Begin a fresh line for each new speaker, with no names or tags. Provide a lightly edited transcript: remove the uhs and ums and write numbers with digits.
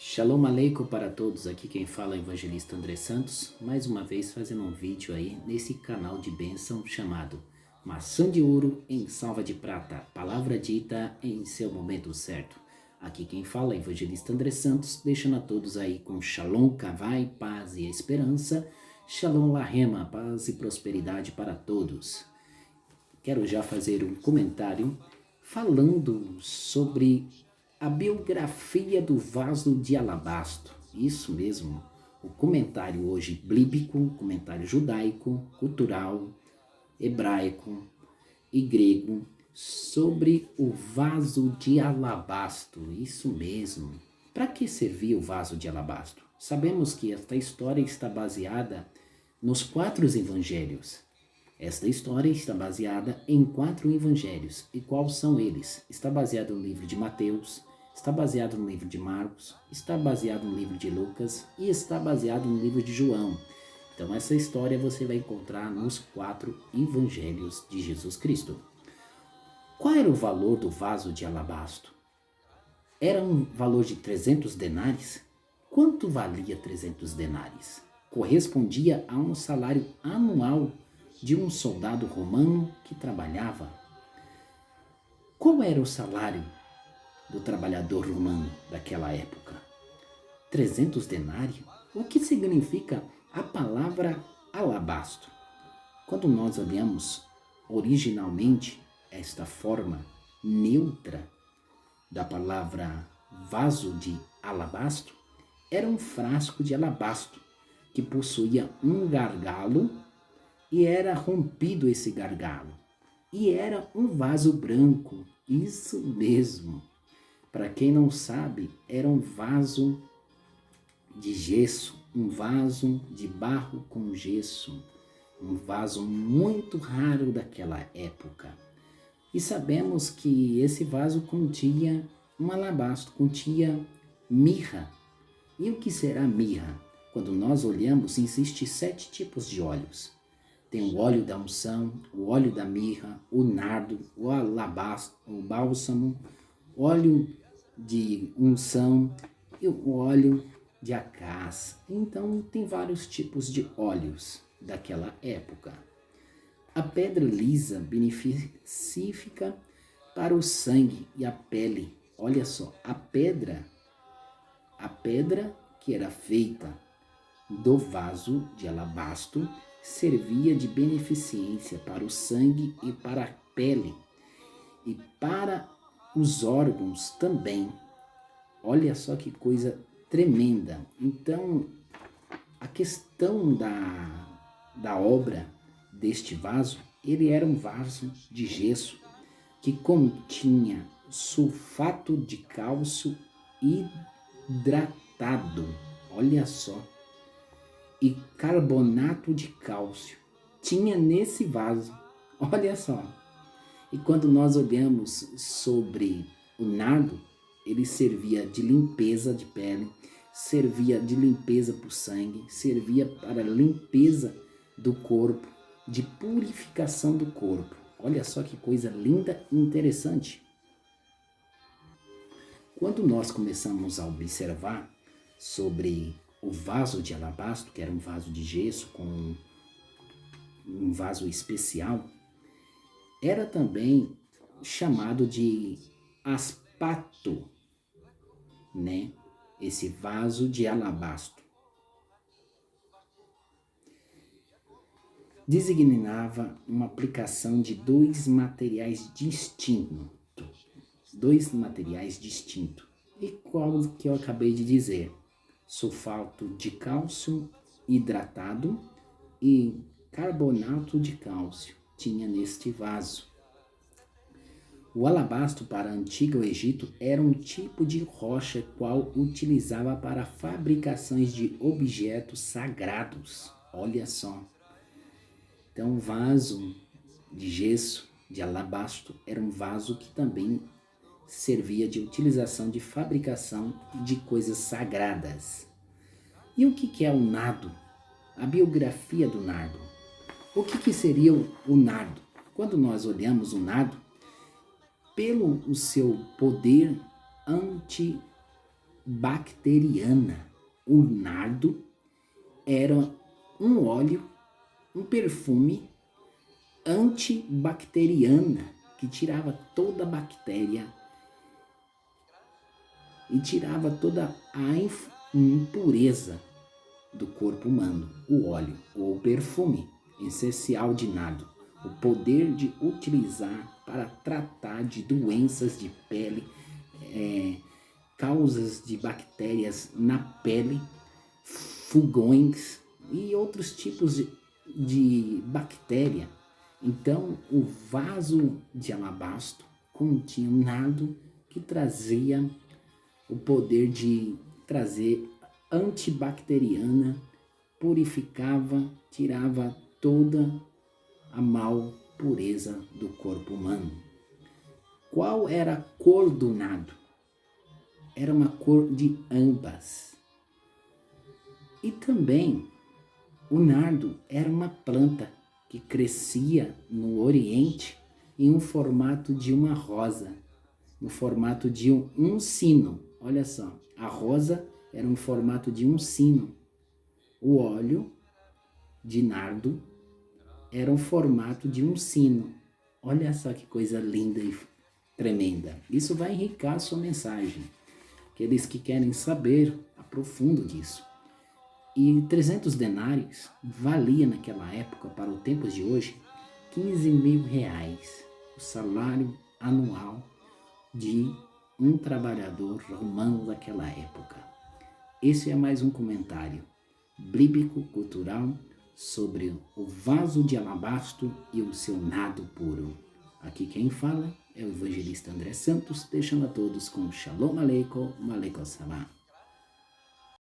Shalom Aleichem para todos, aqui quem fala é o evangelista André Santos, mais uma vez fazendo um vídeo aí nesse canal de bênção chamado Maçã de Ouro em Salva de Prata, palavra dita em seu momento certo. Aqui quem fala é o evangelista André Santos, deixando a todos aí com Shalom Kavai, paz e esperança, Shalom Lahema, paz e prosperidade para todos. Quero já fazer um comentário falando sobre a biografia do vaso de alabastro. Isso mesmo, o comentário hoje bíblico, comentário judaico, cultural, hebraico e grego sobre o vaso de alabastro. Isso mesmo. Para que servia o vaso de alabastro? Sabemos que esta história está baseada nos 4 evangelhos. Esta história está baseada em 4 evangelhos. E quais são eles? Está baseado no livro de Mateus, está baseado no livro de Marcos, está baseado no livro de Lucas e está baseado no livro de João. Então essa história você vai encontrar nos 4 evangelhos de Jesus Cristo. Qual era o valor do vaso de alabastro? Era um valor de 300 denários? Quanto valia 300 denários? Correspondia a um salário anual de um soldado romano que trabalhava. Qual era o salário do trabalhador romano daquela época? 300 denários? O que significa a palavra alabastro? Quando nós olhamos originalmente esta forma neutra da palavra vaso de alabastro, era um frasco de alabastro que possuía um gargalo e era rompido esse gargalo. E era um vaso branco, isso mesmo. Para quem não sabe, era um vaso de gesso, um vaso de barro com gesso, um vaso muito raro daquela época. E sabemos que esse vaso continha um alabastro, continha mirra. E o que será mirra? Quando nós olhamos, existem 7 tipos de óleos. Tem o óleo da unção, o óleo da mirra, o nardo, o alabastro, o bálsamo, óleo de unção e o óleo de acácia. Então tem vários tipos de óleos daquela época. A pedra lisa beneficia para o sangue e a pele. Olha só, a pedra que era feita do vaso de alabastro servia de beneficência para o sangue e para a pele e para os órgãos também. Olha só que coisa tremenda. Então, a questão da obra deste vaso, ele era um vaso de gesso que continha sulfato de cálcio hidratado. Olha só. E carbonato de cálcio tinha nesse vaso. Olha só. E quando nós olhamos sobre o nardo, ele servia de limpeza de pele, servia de limpeza para o sangue, servia para limpeza do corpo, de purificação do corpo. Olha só que coisa linda e interessante. Quando nós começamos a observar sobre o vaso de alabastro, que era um vaso de gesso com um vaso especial, era também chamado de aspato, né? Esse vaso de alabastro. Designava uma aplicação de 2 materiais distintos. 2 materiais distintos. E qual que eu acabei de dizer? Sulfato de cálcio hidratado e carbonato de cálcio tinha neste vaso. O alabastro para o antigo Egito era um tipo de rocha qual utilizava para fabricações de objetos sagrados. Olha só. Então, o vaso de gesso, de alabastro, era um vaso que também servia de utilização de fabricação de coisas sagradas. E o que é o nardo? A biografia do nardo. O que seria o nardo? Quando nós olhamos o nardo, pelo o seu poder antibacteriana. O nardo era um óleo, um perfume antibacteriana que tirava toda a bactéria e tirava toda a impureza do corpo humano. O óleo ou perfume essencial de nardo, o poder de utilizar para tratar de doenças de pele, causas de bactérias na pele, fungões e outros tipos de bactéria. Então, o vaso de alabastro continha um nardo que trazia o poder de trazer antibacteriana, purificava, tirava toda a mal pureza do corpo humano. Qual era a cor do nardo? Era uma cor de ambas. E também o nardo era uma planta que crescia no Oriente em um formato de uma rosa, no formato de um sino. Olha só, a rosa era um formato de um sino. O óleo de nardo era um formato de um sino. Olha só que coisa linda e tremenda. Isso vai enriquecer a sua mensagem. Aqueles que querem saber, aprofundo disso. E 300 denários valia naquela época, para os tempos de hoje, 15 mil reais. O salário anual de um trabalhador romano daquela época. Esse é mais um comentário bíblico-cultural sobre o vaso de alabastro e o seu nardo puro. Aqui quem fala é o evangelista André Santos, deixando a todos com Shalom Aleikum, Aleikum Salam.